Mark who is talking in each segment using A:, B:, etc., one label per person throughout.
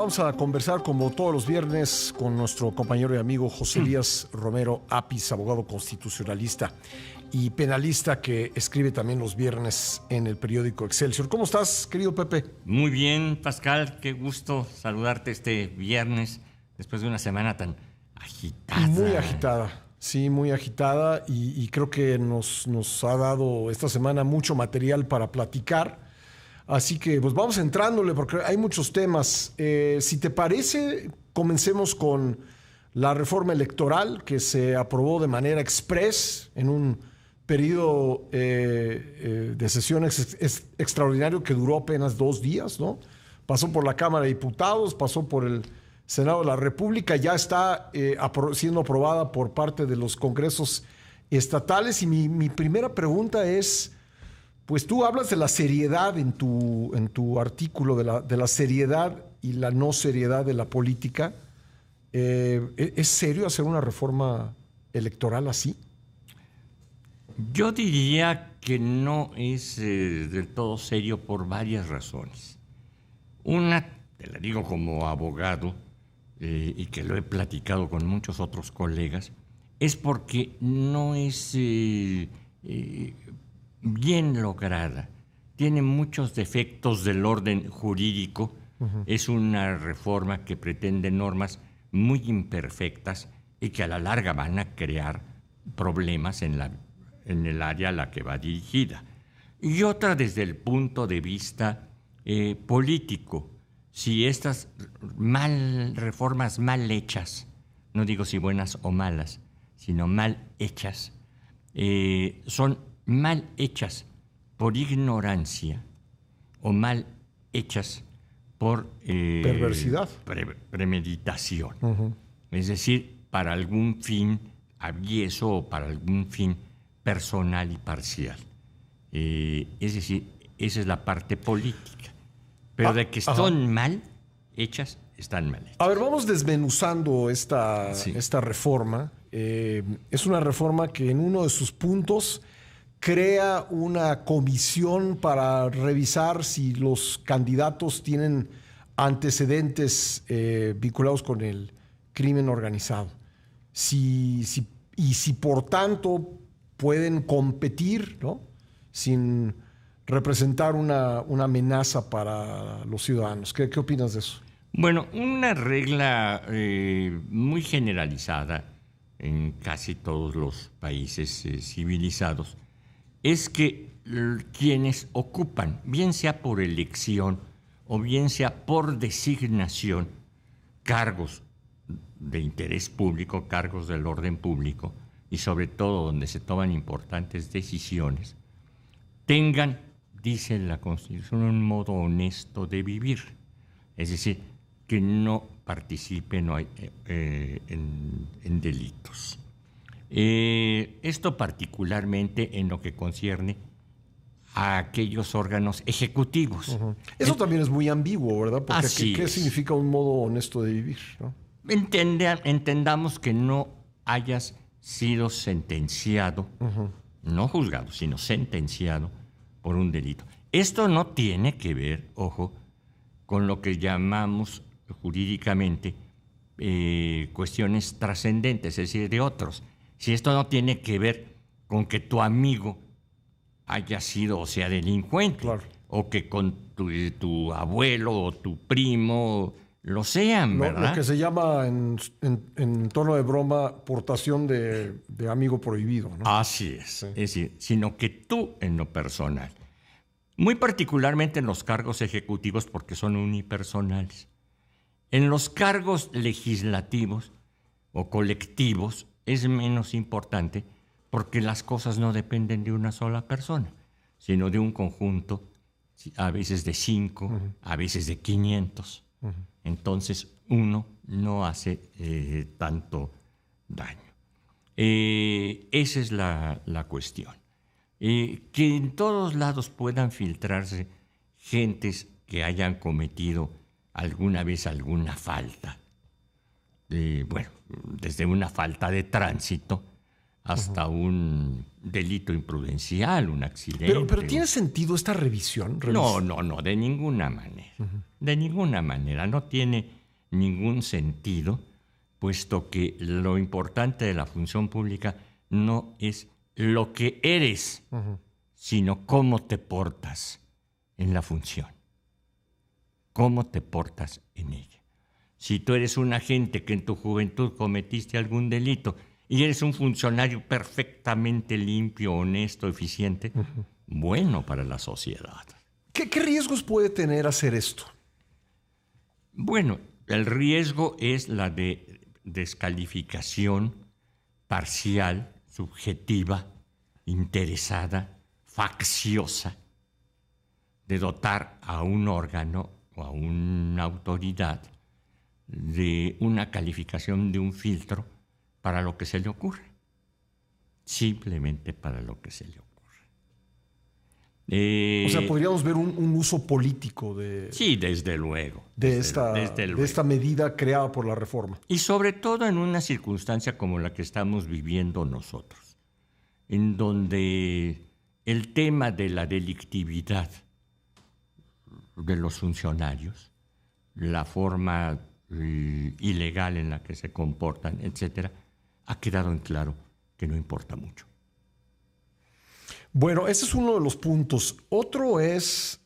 A: Vamos a conversar como todos los viernes con nuestro compañero y amigo José Elías Romero Apis, abogado constitucionalista y penalista que escribe también los viernes en el periódico Excelsior. ¿Cómo estás, querido Pepe?
B: Muy bien, Pascal, qué gusto saludarte este viernes después de una semana tan agitada.
A: Muy agitada, sí, muy agitada y creo que nos ha dado esta semana mucho material para platicar. Así que pues vamos entrándole porque hay muchos temas. Si te parece, comencemos con la reforma electoral que se aprobó de manera express en un periodo de sesión extraordinario que duró apenas 2 días, ¿no? Pasó por la Cámara de Diputados, pasó por el Senado de la República, ya está siendo aprobada por parte de los congresos estatales. Y mi primera pregunta es... Pues tú hablas de la seriedad en tu artículo, de la seriedad y la no seriedad de la política. ¿Es serio hacer una reforma electoral así?
B: Yo diría que no es del todo serio por varias razones. Una, te la digo como abogado, y que lo he platicado con muchos otros colegas, es porque no es... bien lograda, tiene muchos defectos del orden jurídico, es una reforma que pretende normas muy imperfectas y que a la larga van a crear problemas en el área a la que va dirigida. Y otra desde el punto de vista político, si estas reformas mal hechas, no digo si buenas o malas, sino mal hechas, son mal hechas por ignorancia o mal hechas por
A: perversidad,
B: premeditación. Es decir, para algún fin avieso o para algún fin personal y parcial. Es decir, esa es la parte política. Pero de que son mal hechas, están mal hechas.
A: A ver, vamos desmenuzando esta reforma. Es una reforma que en uno de sus puntos crea una comisión para revisar si los candidatos tienen antecedentes vinculados con el crimen organizado. Y si por tanto pueden competir, ¿no?, sin representar una amenaza para los ciudadanos. ¿Qué opinas de eso?
B: Bueno, una regla muy generalizada en casi todos los países civilizados es que quienes ocupan, bien sea por elección o bien sea por designación, cargos de interés público, cargos del orden público, y sobre todo donde se toman importantes decisiones, tengan, dice la Constitución, un modo honesto de vivir. Es decir, que no participen en delitos. Esto particularmente en lo que concierne a aquellos órganos ejecutivos.
A: Eso también es muy ambiguo, ¿verdad? Porque ¿qué significa un modo honesto de vivir, ¿no?
B: Entendamos que no hayas sido sentenciado, no juzgado, sino sentenciado por un delito. Esto no tiene que ver, ojo, con lo que llamamos jurídicamente cuestiones trascendentes, es decir, de otros. Si esto no tiene que ver con que tu amigo haya sido o sea delincuente, claro, o que con tu abuelo o tu primo lo sean, ¿verdad?
A: Lo que se llama en tono de broma portación de amigo prohibido, ¿no?
B: Así es. Sí. Es decir, sino que tú en lo personal, muy particularmente en los cargos ejecutivos porque son unipersonales. En los cargos legislativos o colectivos es menos importante porque las cosas no dependen de una sola persona, sino de un conjunto, a veces de 5, a veces de 500. Entonces, uno no hace tanto daño. Esa es la cuestión. Que en todos lados puedan filtrarse gentes que hayan cometido alguna vez alguna falta. Bueno, desde una falta de tránsito hasta un delito imprudencial, un accidente.
A: Pero ¿tiene sentido esta revisión?
B: No, de ninguna manera. De ninguna manera. No tiene ningún sentido, puesto que lo importante de la función pública no es lo que eres, sino cómo te portas en la función. Cómo te portas en ella. Si tú eres un agente que en tu juventud cometiste algún delito y eres un funcionario perfectamente limpio, honesto, eficiente, bueno para la sociedad.
A: ¿Qué riesgos puede tener hacer esto?
B: Bueno, el riesgo es la de descalificación parcial, subjetiva, interesada, facciosa, de dotar a un órgano o a una autoridad de una calificación, de un filtro para lo que se le ocurre. Simplemente para lo que se le ocurre.
A: O sea, podríamos ver un uso político de...
B: Sí, desde luego.
A: De esta medida creada por la reforma.
B: Y sobre todo en una circunstancia como la que estamos viviendo nosotros, en donde el tema de la delictividad de los funcionarios, la forma ilegal en la que se comportan, etcétera, ha quedado en claro que no importa mucho.
A: Bueno, ese es uno de los puntos. Otro es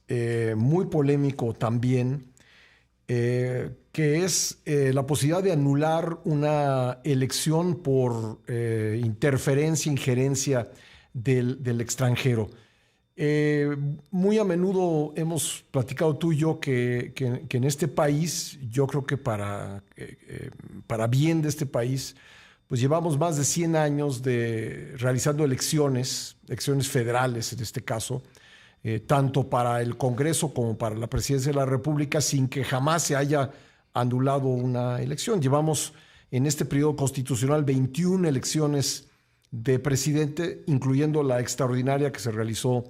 A: muy polémico también, que es la posibilidad de anular una elección por interferencia, injerencia del extranjero. Muy a menudo hemos platicado tú y yo que en este país, yo creo que para bien de este país, pues llevamos más de 100 años realizando elecciones federales en este caso, tanto para el Congreso como para la Presidencia de la República, sin que jamás se haya anulado una elección. Llevamos en este periodo constitucional 21 elecciones de presidente, incluyendo la extraordinaria que se realizó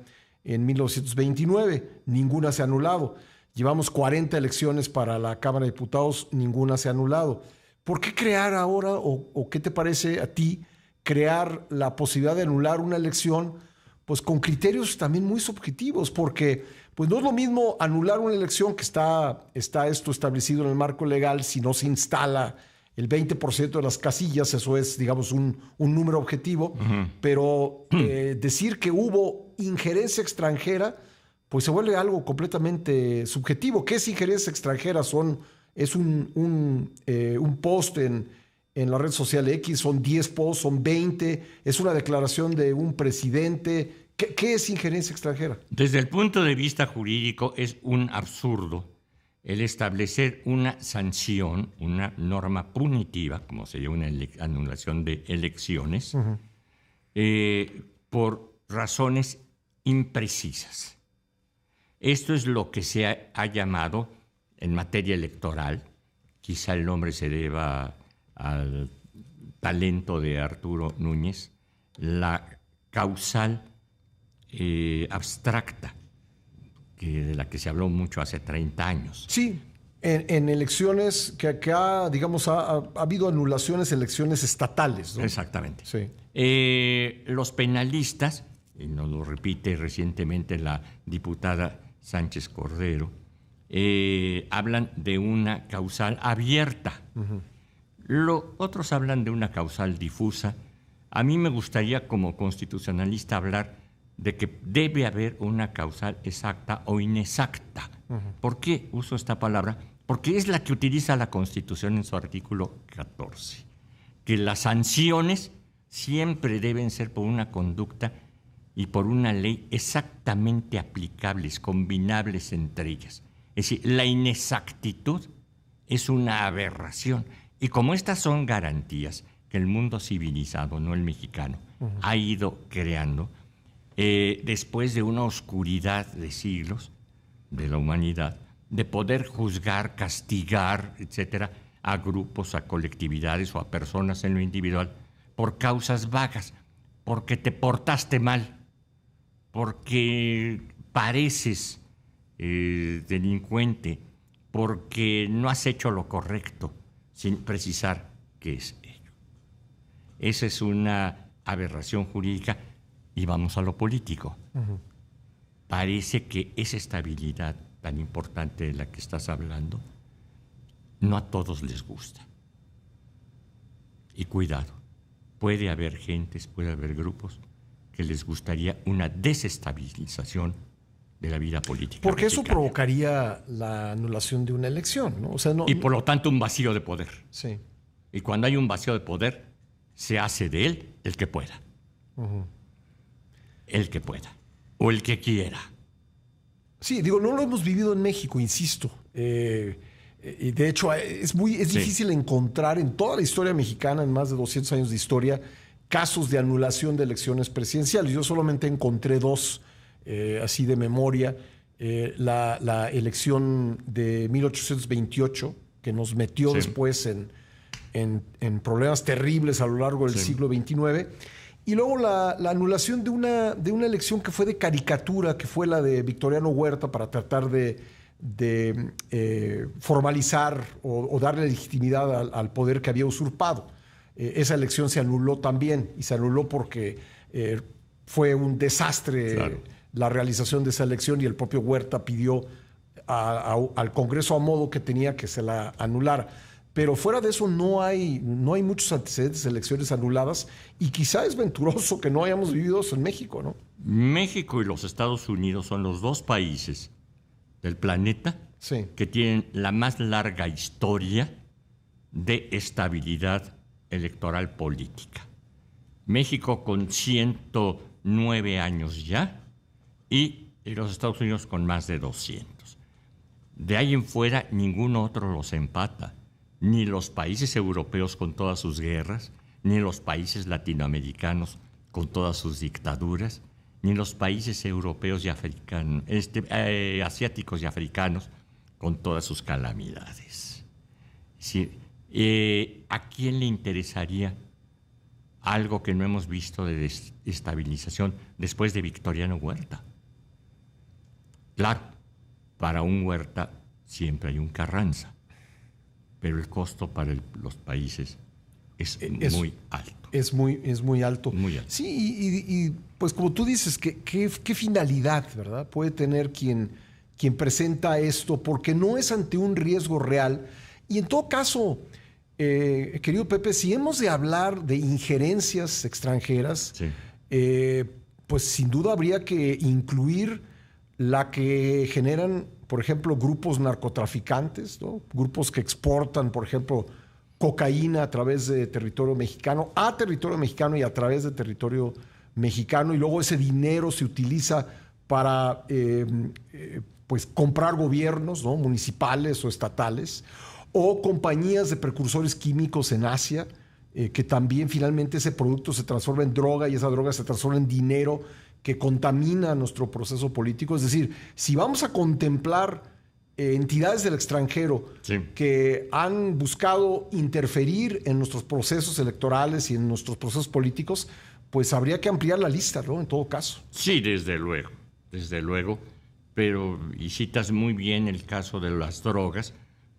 A: en 1929. Ninguna se ha anulado. Llevamos 40 elecciones para la Cámara de Diputados, ninguna se ha anulado. ¿Por qué crear ahora, o qué te parece a ti, crear la posibilidad de anular una elección pues con criterios también muy subjetivos? Porque pues no es lo mismo anular una elección que está esto establecido en el marco legal si no se instala el 20% de las casillas, eso es, digamos, un número objetivo, pero decir que hubo injerencia extranjera, pues se vuelve algo completamente subjetivo. ¿Qué es injerencia extranjera? Es un post en la red social X, son 10 posts, son 20, es una declaración de un presidente. ¿Qué es injerencia extranjera?
B: Desde el punto de vista jurídico es un absurdo el establecer una sanción, una norma punitiva, como sería una anulación de elecciones, por razones imprecisas. Esto es lo que se ha llamado en materia electoral, quizá el nombre se deba al talento de Arturo Núñez, la causal abstracta, de la que se habló mucho hace 30 años.
A: Sí, en elecciones que ha habido anulaciones, elecciones estatales, ¿no?
B: Exactamente.
A: Sí.
B: Los penalistas, y nos lo repite recientemente la diputada Sánchez Cordero, hablan de una causal abierta. Otros hablan de una causal difusa. A mí me gustaría, como constitucionalista, hablar de que debe haber una causal exacta o inexacta. ¿Por qué uso esta palabra? Porque es la que utiliza la Constitución en su artículo 14, que las sanciones siempre deben ser por una conducta y por una ley exactamente aplicables, combinables entre ellas. Es decir, la inexactitud es una aberración. Y como estas son garantías que el mundo civilizado, no el mexicano, ha ido creando, después de una oscuridad de siglos de la humanidad, de poder juzgar, castigar, etcétera, a grupos, a colectividades o a personas en lo individual por causas vagas, porque te portaste mal, porque pareces delincuente, porque no has hecho lo correcto, sin precisar qué es ello. Esa es una aberración jurídica y vamos a lo político. Parece que esa estabilidad tan importante de la que estás hablando, no a todos les gusta. Y cuidado, puede haber gentes, puede haber grupos que les gustaría una desestabilización de la vida política.
A: Porque eso
B: mexicana.
A: provocaría la anulación de una elección, ¿no? O sea, no,
B: Y por lo tanto un vacío de poder.
A: Sí.
B: Y cuando hay un vacío de poder, se hace de él el que pueda. El que pueda. O el que quiera.
A: Sí, digo, no lo hemos vivido en México, insisto. Y de hecho, es difícil encontrar en toda la historia mexicana, en más de 200 años de historia, casos de anulación de elecciones presidenciales. Yo solamente encontré dos, así de memoria. La elección de 1828, que nos metió después en problemas terribles a lo largo del siglo XIX. Y luego la anulación de una elección que fue de caricatura, que fue la de Victoriano Huerta, para tratar de formalizar o darle legitimidad al poder que había usurpado. Esa elección se anuló también, y se anuló porque fue un desastre la realización de esa elección, y el propio Huerta pidió al Congreso a modo que tenía que se la anulara. Pero fuera de eso no hay muchos antecedentes de elecciones anuladas, y quizá es venturoso que no hayamos vivido eso en México, ¿no?
B: México y los Estados Unidos son los dos países del planeta que tienen la más larga historia de estabilidad electoral política. México con 109 años ya y los Estados Unidos con más de 200. De ahí en fuera ningún otro los empata. Ni los países europeos con todas sus guerras, ni los países latinoamericanos con todas sus dictaduras, ni los países europeos y africanos, asiáticos y africanos con todas sus calamidades. Sí, ¿a quién le interesaría algo que no hemos visto de desestabilización después de Victoriano Huerta? Claro, para un Huerta siempre hay un Carranza, pero el costo para los países es muy alto.
A: Es muy alto.
B: Muy alto.
A: Sí, y pues como tú dices, ¿qué finalidad, verdad, puede tener quien presenta esto? Porque no es ante un riesgo real. Y en todo caso, querido Pepe, si hemos de hablar de injerencias extranjeras, pues sin duda habría que incluir la que generan, por ejemplo, grupos narcotraficantes, ¿no? Grupos que exportan, por ejemplo, cocaína a través de territorio mexicano, y a través de territorio mexicano, y luego ese dinero se utiliza para pues comprar gobiernos, ¿no? Municipales o estatales, o compañías de precursores químicos en Asia, que también finalmente ese producto se transforma en droga, y esa droga se transforma en dinero que contamina nuestro proceso político. Es decir, si vamos a contemplar entidades del extranjero que han buscado interferir en nuestros procesos electorales y en nuestros procesos políticos, pues habría que ampliar la lista, ¿no? En todo caso.
B: Sí, desde luego. Pero, y citas muy bien el caso de las drogas,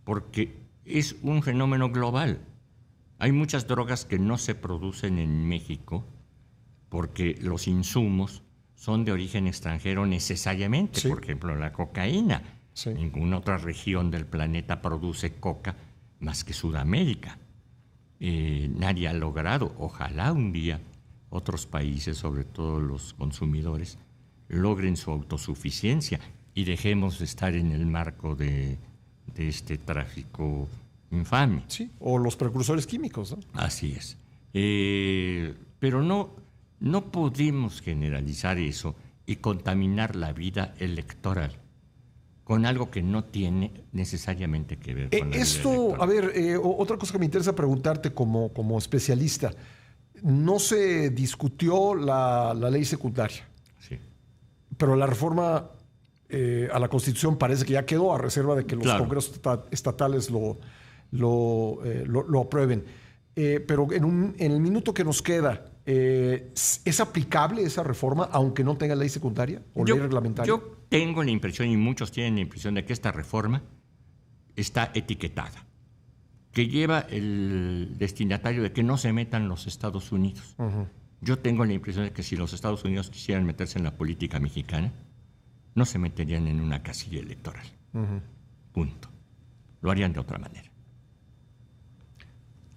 B: porque es un fenómeno global. Hay muchas drogas que no se producen en México porque los insumos son de origen extranjero necesariamente. Por ejemplo, la cocaína. Ninguna otra región del planeta produce coca más que Sudamérica. Nadie ha logrado, ojalá un día otros países, sobre todo los consumidores, logren su autosuficiencia y dejemos de estar en el marco de este tráfico infame.
A: Sí, o los precursores químicos, ¿no?
B: Así es. Pero no podemos generalizar eso y contaminar la vida electoral con algo que no tiene necesariamente que ver con la vida electoral.
A: A ver, otra cosa que me interesa preguntarte como especialista. No se discutió la ley secundaria.
B: Sí.
A: Pero la reforma a la Constitución parece que ya quedó, a reserva de que los congresos estatales lo aprueben. Pero en el minuto que nos queda, ¿es aplicable esa reforma aunque no tenga ley secundaria o ley reglamentaria?
B: Yo tengo la impresión, y muchos tienen la impresión, de que esta reforma está etiquetada, que lleva el destinatario de que no se metan los Estados Unidos. Yo tengo la impresión de que si los Estados Unidos quisieran meterse en la política mexicana, no se meterían en una casilla electoral. Punto. Lo harían de otra manera.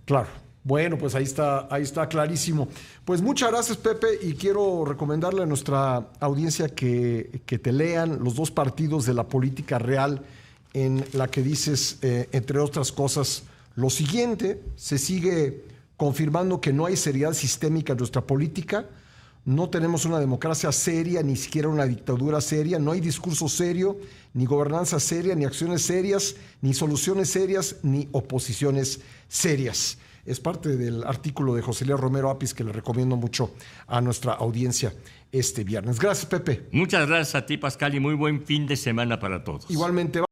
A: Claro. Bueno, pues ahí está clarísimo. Pues muchas gracias, Pepe, y quiero recomendarle a nuestra audiencia que te lean los 2 partidos de la política real, en la que dices, entre otras cosas, lo siguiente: se sigue confirmando que no hay seriedad sistémica en nuestra política, no tenemos una democracia seria, ni siquiera una dictadura seria, no hay discurso serio, ni gobernanza seria, ni acciones serias, ni soluciones serias, ni oposiciones serias. Es parte del artículo de José Lía Romero Apis, que le recomiendo mucho a nuestra audiencia este viernes. Gracias, Pepe.
B: Muchas gracias a ti, Pascal, y muy buen fin de semana para todos.
A: Igualmente.